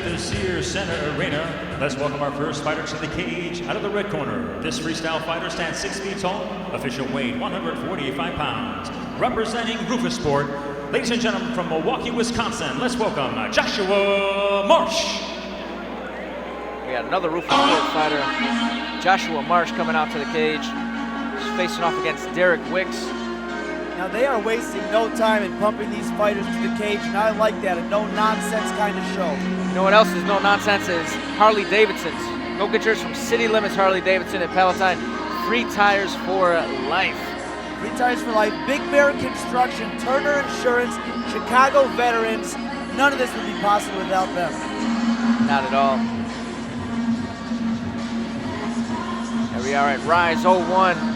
the Sears Center Arena. Let's welcome our first fighter to the cage. Out of the red corner, this freestyle fighter stands 6 feet tall, official weight 145 pounds. Representing Rufus Sport, ladies and gentlemen from Milwaukee, Wisconsin, let's welcome Joshua Marsh. We got another Rufus Sport fighter, Joshua Marsh, coming out to the cage. He's facing off against Derrick Wicks. Now they are wasting no time in pumping these fighters to the cage, and I like that, a no-nonsense kind of show. You know what else is no nonsense is Harley Davidson's. Go get yours from City Limits Harley Davidson at Palatine. Free tires for life. Free tires for life. Big Bear Construction, Turner Insurance, Chicago veterans. None of this would be possible without them. Not at all. Here we are at Rise 01.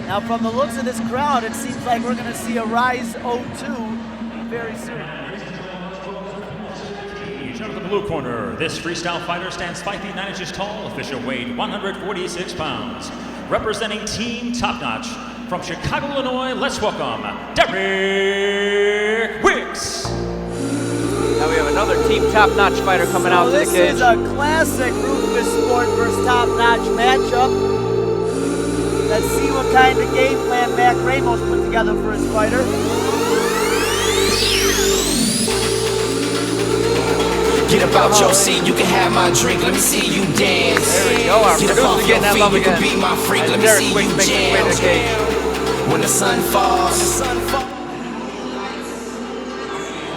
Now, from the looks of this crowd, it seems like we're going to see a Rise 02 very soon. Out of the blue corner, this freestyle fighter stands 5 feet 9 inches tall, official weight 146 pounds. Representing Team Top Notch from Chicago, Illinois, let's welcome Derrick Wicks. Now we have another Team Top Notch fighter coming out to the cage. This is a classic Rufus Sport versus Top Notch matchup. Let's see what kind of game plan Mac Ramos put together for his fighter. Get up out your seat, you can have my drink, let me see you dance. There we go, our Get up producer off getting that your love feet, you again. can be my freak, let me Derrick see Wicks you making his way to the cage. jam. When the sun falls.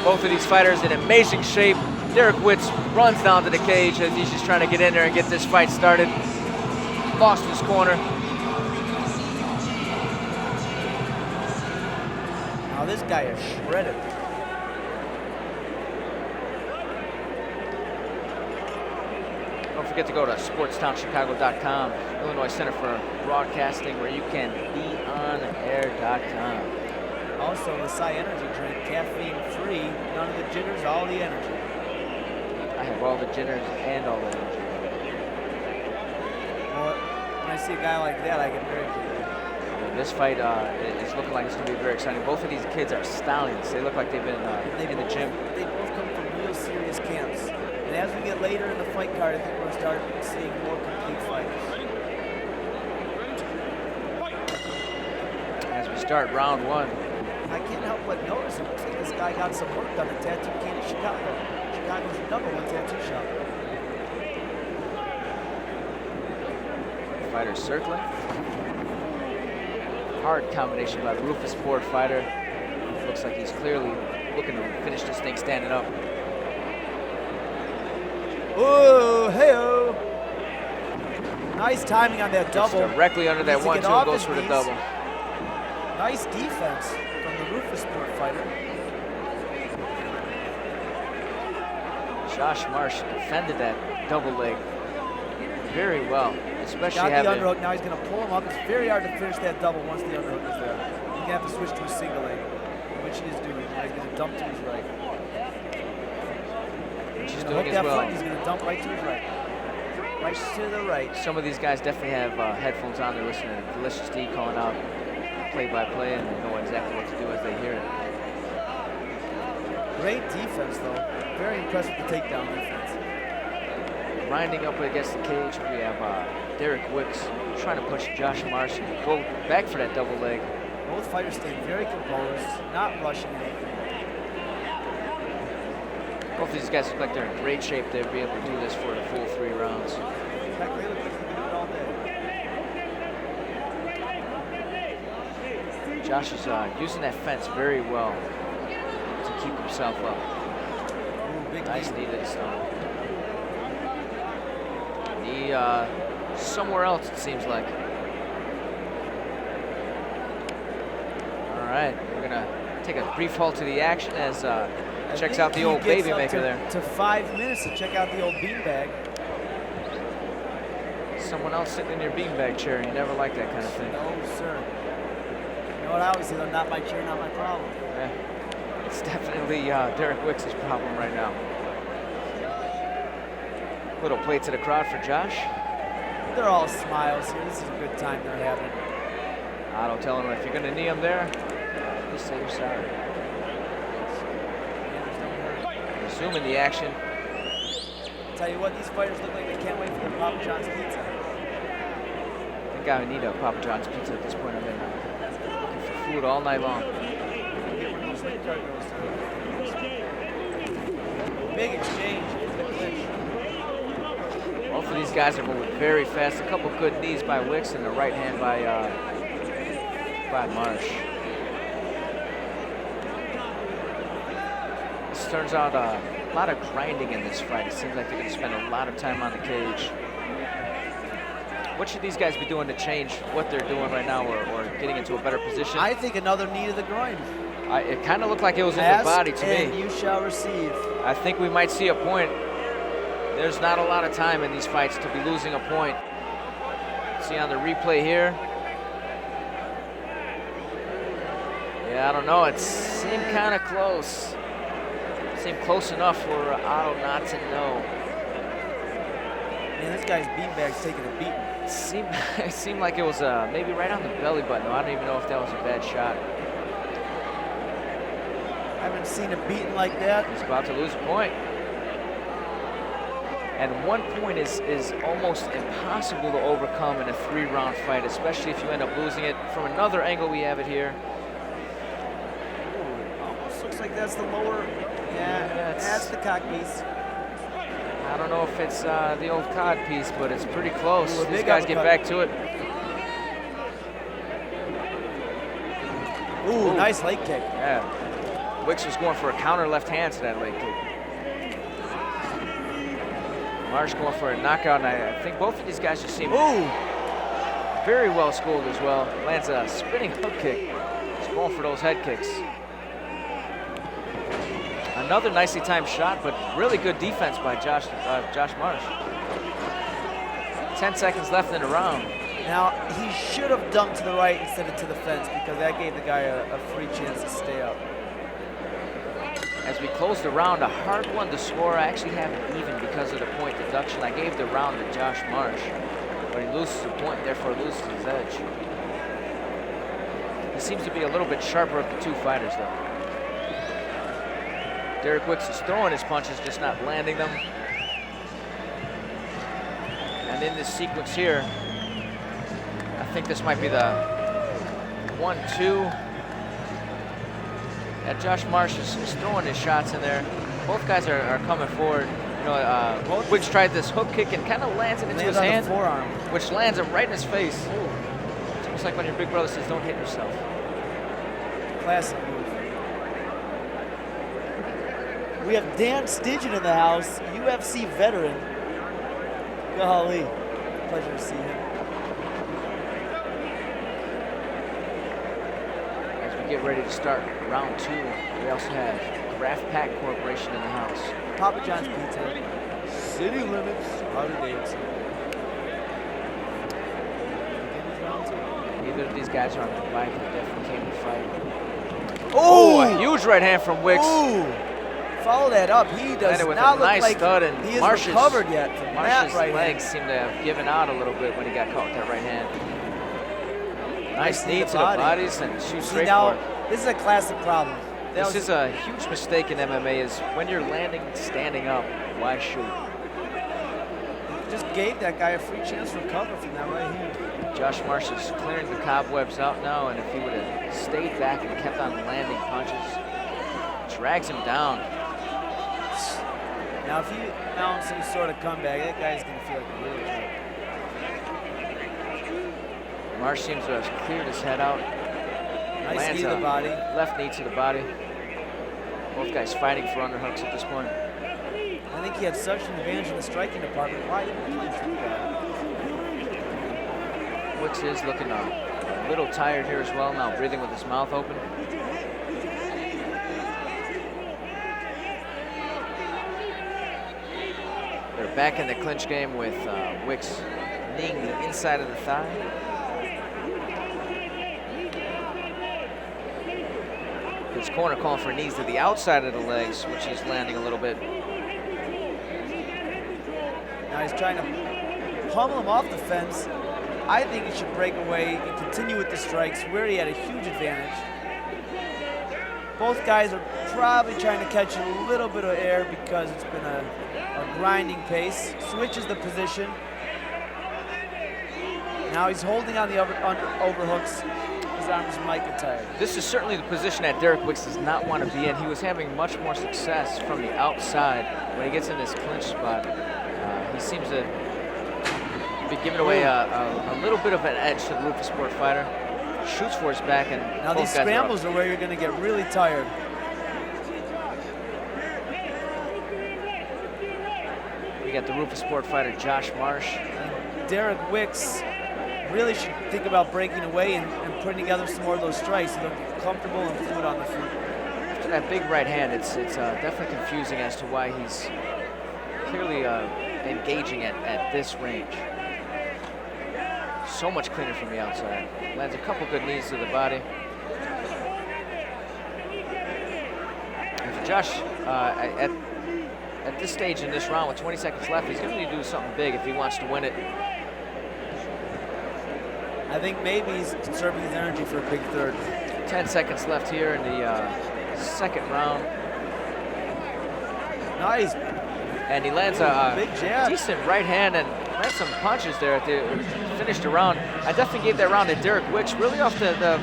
Both of these fighters in amazing shape. Derrick Wicks runs down to the cage as he's just trying to get in there and get this fight started. Lost his corner. Now this guy is shredded. Don't forget to go to sportstownchicago.com, Illinois Center for Broadcasting, where you can beonair.com. Also, the Psy Energy drink, caffeine-free, none of the jitters, all the energy. I have all the jitters and all the energy. Well, when I see a guy like that, I get very good. This fight is looking like it's going to be very exciting. Both of these kids are stallions. They look like they've been in the gym. They both come from real serious camps. And as we get later in the fight card, I think we're going to start seeing more complete fights. As we start round one. I can't help but notice, it looks like this guy got some work done at Tattoo King in Chicago. Chicago's #1 tattoo shop. Fighter circling. Hard combination by the Rufus Sport fighter. Looks like he's clearly looking to finish this thing standing up. Oh, hey-oh. Nice timing on that double. Just directly under that 1-2 and goes for the double. Nice defense from the Rufus Sport fighter. Josh Marsh defended that double leg very well, especially got having... the underhook, now he's going to pull him up. It's very hard to finish that double once the underhook is there. He's going to have to switch to a single leg, which he is doing. Now he's going to dump to his right. He's going to doing hook as that well. front, he's going to dump right to his right. Right to the right. Some of these guys definitely have headphones on. They're listening to Delicious D calling out play-by-play, and they know exactly what to do as they hear it. Great defense, though. Very impressive with the takedown defense. Grinding up against the cage, we have Derrick Wicks trying to push Josh Marsh and go back for that double leg. Both fighters staying very composed, not rushing anything. Both of these guys look like they're in great shape. They'll be able to do this for the full 3 rounds. In fact, they look like they can do it all day. Josh is using that fence very well to keep himself up. Ooh, big Nice knee. knee to the stomach. Knee somewhere else, it seems like. All right, we're gonna take a brief halt to the action as checks out the old baby maker there. To 5 minutes to check out the old beanbag. Someone else sitting in your beanbag chair, you never like that kind of thing. No, sir. You know what I always say, though, not my chair, not my problem. Yeah. It's definitely Derrick Wicks' problem right now. Little play to the crowd for Josh. They're all smiles here. This is a good time they're having. Otto telling him if you're going to knee him there, just say you're sorry. resuming the action. Tell you what, these fighters look like they can't wait for their Papa John's pizza. I think I need a Papa John's pizza at this point. I've been looking for food all night long. Big exchange in the clinch. Both of these guys are moving very fast. A couple good knees by Wicks and a right hand by Marsh. This turns out a lot of grinding in this fight. It seems like they're going to spend a lot of time on the cage. What should these guys be doing to change what they're doing right now or getting into a better position? I think another knee to the groin. It kind of looked like it was in the body to me. You shall receive. I think we might see a point. There's not a lot of time in these fights to be losing a point. See on the replay here. Yeah, I don't know. It seemed kind of close. Seemed close enough for Otto not to know. Man, this guy's beanbag's taking a beating. It seemed like it was maybe right on the belly button. I don't even know if that was a bad shot. I haven't seen a beating like that. He's about to lose a point. And 1 point is almost impossible to overcome in a 3-round fight, especially if you end up losing it. From another angle, we have it here. Ooh, almost looks like that's the lower. Yeah, that's the cock piece. I don't know if it's the old cod piece, but it's pretty close. Ooh, These guys get back to it. Ooh, nice leg kick. Yeah. Wicks was going for a counter left hand to that leg kick. Marsh going for a knockout, and I think both of these guys just seem very well schooled as well. Lands a spinning hook kick. He's going for those head kicks. Another nicely timed shot, but really good defense by Josh Marsh. 10 seconds left in the round. Now, he should have dunked to the right instead of to the fence because that gave the guy a free chance to stay up. As we close the round, a hard one to score. I actually have it even because of the point deduction. I gave the round to Josh Marsh, but he loses a point, therefore loses his edge. He seems to be a little bit sharper of the two fighters, though. Derrick Wicks is throwing his punches, just not landing them. And in this sequence here, I think this might be the 1-2. Yeah, Josh Marsh is throwing his shots in there. Both guys are coming forward. You know, Wicks tried this hook kick and kind of lands it into his hand, forearm, which lands him right in his face. Ooh. It's almost like when your big brother says, "Don't hit yourself." Classic move. We have Dan Stigin in the house, UFC veteran. Golly, pleasure to see him. As we get ready to start round 2, we also have Graph Pack Corporation in the house. Papa John's Pizza, city limits, Harley Davidson. Neither of these guys are on the bike, they definitely came to fight. Oh, a huge right hand from Wicks. Ooh. Follow that up. He does with not a look nice like stud, and he is Marsh's recovered yet from that right legs hand. seem to have given out a little bit when he got caught with that right hand. Nice knee to the bodies and shoots straight for it. This is a classic problem. This is a huge mistake in MMA is when you're landing standing up, why shoot? Just gave that guy a free chance to recover from that right hand. Josh Marsh is clearing the cobwebs out now, and if he would have stayed back and kept on landing punches, drags him down. Now, if he mounts some sort of comeback, that guy's going to feel like a real joke. Marsh seems to have cleared his head out. Nice knee to the body. Left knee to the body. Both guys fighting for underhooks at this point. I think he had such an advantage in the striking department. Why didn't he punch that guy? Wicks is looking a little tired here as well now, breathing with his mouth open. They're back in the clinch game with Wicks kneeing the inside of the thigh. His corner calling for knees to the outside of the legs, which he's landing a little bit. Now he's trying to pummel him off the fence. I think he should break away and continue with the strikes where he had a huge advantage. Both guys are probably trying to catch a little bit of air because it's been a grinding pace. Switches the position. Now he's holding on the overhooks. His arms might get tired. This is certainly the position that Derrick Wicks does not want to be in. He was having much more success from the outside when he gets in this clinch spot. He seems to be giving away a little bit of an edge to the Rufus Sport fighter. Shoots for his back, and now these scrambles are where you're going to get really tired. We got the Rufus Sport fighter Josh Marsh. And Derrick Wicks really should think about breaking away and putting together some more of those strikes. He'll be comfortable and fluid on the feet. After that big right hand, it's definitely confusing as to why he's clearly engaging at this range. So much cleaner from the outside. Lands a couple good knees to the body. And for Josh, at this stage in this round with 20 seconds left, he's going to need to do something big if he wants to win it. I think maybe he's conserving his energy for a big third. 10 seconds left here in the second round. Nice. And he lands a big jab. Decent right hand and lands some punches there at the finished the round. I definitely gave that round to Derrick Wicks, really off the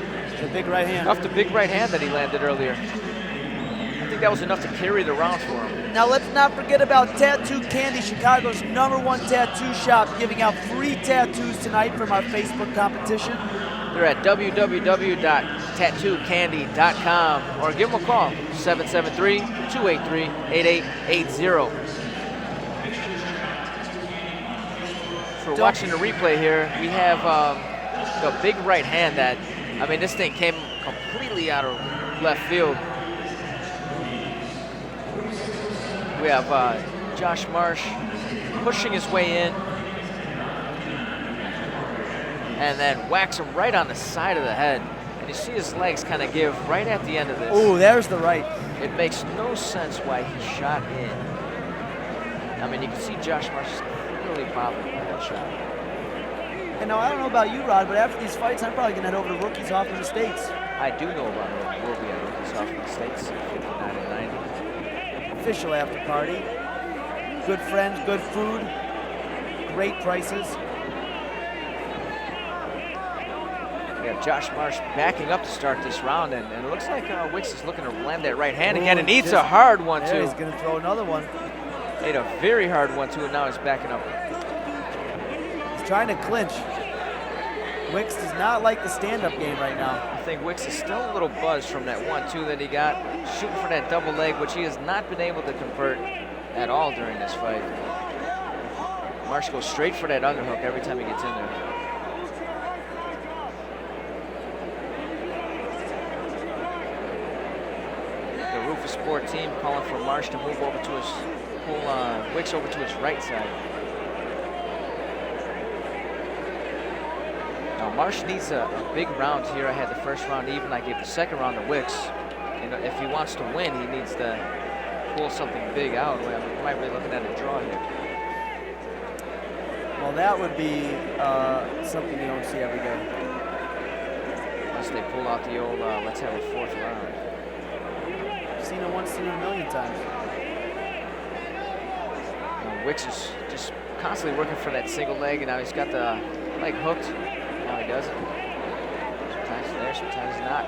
big right hand. Off the big right hand that he landed earlier. I think that was enough to carry the round for him. Now let's not forget about Tattoo Candy, Chicago's #1 tattoo shop, giving out free tattoos tonight from our Facebook competition. They're at www.tattoocandy.com or give them a call, 773-283-8880. For watching the replay here, we have the big right hand that, I mean, this thing came completely out of left field. We have Josh Marsh pushing his way in and then whacks him right on the side of the head. And you see his legs kind of give right at the end of this. Oh, there's the right. It makes no sense why he shot in. I mean, you can see Josh Marsh is really bothered by that shot. And now, I don't know about you, Rod, but after these fights, I'm probably going to head over to Rookies Off in the States. I do know about it. We'll be at Rookies Off in the States, 59 and 90. Official after party. Good friends, good food, great prices. We have Josh Marsh backing up to start this round, and it looks like Wicks is looking to land that right hand again, and needs a hard one, too. He's going to throw another one. Made a very hard one, too, and now he's backing up. He's trying to clinch. Wicks does not like the stand-up game right now. I think Wicks is still a little buzzed from that 1-2 that he got, shooting for that double leg, which he has not been able to convert at all during this fight. Marsh goes straight for that underhook every time he gets in there. The Rufus Sport team calling for Marsh to move over to his, pull Wicks over to his right side. Marsh needs a big round here. I had the first round even. I gave the second round to Wicks. And if he wants to win, he needs to pull something big out. We might be looking at a draw here. Well, that would be something you don't see every day. Unless they pull out the old, let's have a fourth round. Seen it once, seen it a million times. Wicks is just constantly working for that single leg, and now he's got the leg hooked. Now he doesn't. Sometimes there, sometimes not.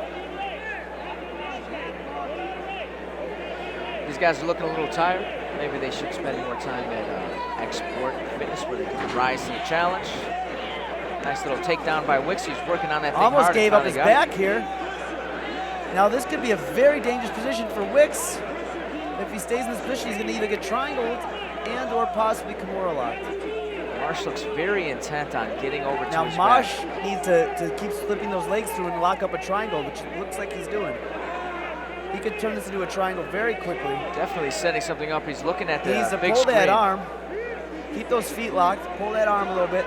These guys are looking a little tired. Maybe they should spend more time at Export Fitness where they can rise to the challenge. Nice little takedown by Wicks. He's working on that thing almost hard. Gave up his back here. Now this could be a very dangerous position for Wicks. If he stays in this position, he's going to either get triangled and or possibly Kimura locked. Marsh looks very intent on getting over to his back. Now Marsh needs to keep slipping those legs through and lock up a triangle, which it looks like he's doing. He could turn this into a triangle very quickly. Definitely setting something up. He's looking at the big screen. Pull that arm. Keep those feet locked. Pull that arm a little bit.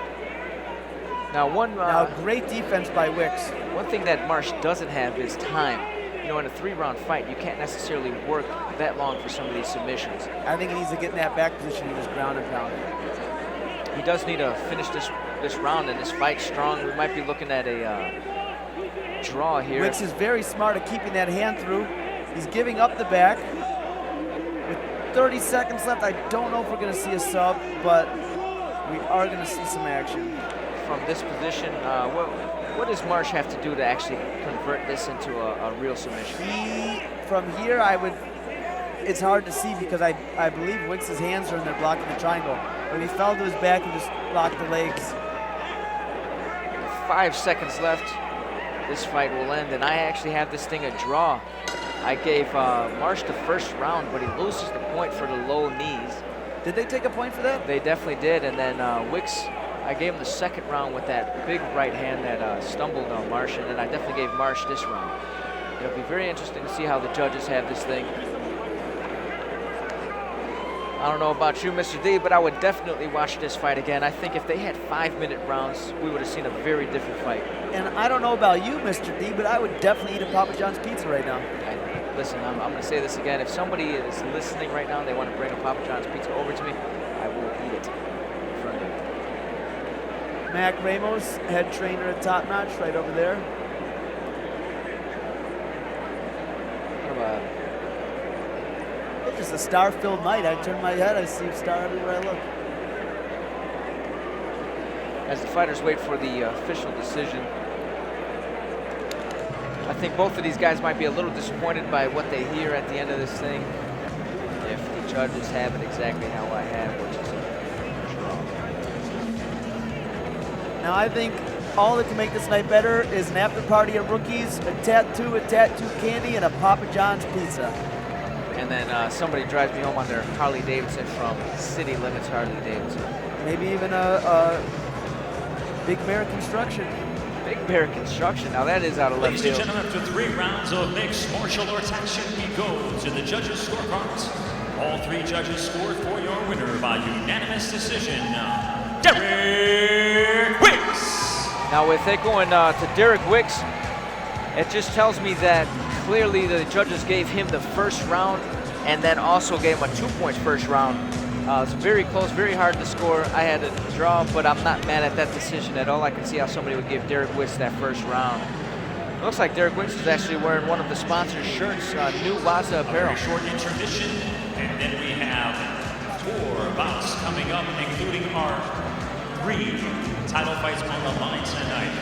Now now great defense by Wicks. One thing that Marsh doesn't have is time. You know, in a 3-round fight, you can't necessarily work that long for some of these submissions. I think he needs to get in that back position and just ground and pound. He does need to finish this round and this fight strong. We might be looking at a draw here. Wicks is very smart at keeping that hand through. He's giving up the back. With 30 seconds left, I don't know if we're going to see a sub, but we are going to see some action. From this position, what does Marsh have to do to actually convert this into a real submission? From here, it's hard to see because I believe Wicks' hands are in there blocking the triangle. But he fell to his back and just blocked the legs. 5 seconds left. This fight will end, and I actually have this thing a draw. I gave Marsh the first round, but he loses the point for the low knees. Did they take a point for that? They definitely did, and then Wicks, I gave him the second round with that big right hand that stumbled on Marsh, and then I definitely gave Marsh this round. It'll be very interesting to see how the judges have this thing. I don't know about you, Mr. D, but I would definitely watch this fight again. I think if they had 5-minute rounds, we would have seen a very different fight. And I don't know about you, Mr. D, but I would definitely eat a Papa John's pizza right now. Listen, I'm going to say this again. If somebody is listening right now and they want to bring a Papa John's pizza over to me, I will eat it in front of you. Mac Ramos, head trainer at Top Notch, right over there. It's just a star-filled night. I turn my head, I see a star everywhere I look. As the fighters wait for the official decision, I think both of these guys might be a little disappointed by what they hear at the end of this thing. If the judges have it exactly how I have, which is a draw. Now I think all that can make this night better is an after party of rookies, a tattoo candy, and a Papa John's pizza. And then somebody drives me home on their Harley Davidson from City Limits Harley Davidson. Maybe even a Big Bear Construction. Big Bear Construction. Now that is out of left field. Ladies and gentlemen, after 3 rounds of mixed martial arts action, we go to the judges' scorecards. All 3 judges scored for your winner by unanimous decision, Derrick Wicks. Now with it going to Derrick Wicks, it just tells me that clearly the judges gave him the first round and then also gave him a 2 points first round. It's very close, very hard to score. I had a draw, but I'm not mad at that decision at all. I can see how somebody would give Derrick Wicks that first round. It looks like Derrick Wicks is actually wearing one of the sponsor shirts, New Waza apparel. A very short intermission, and then we have 4 bouts coming up, including our 3 title fights on the line tonight.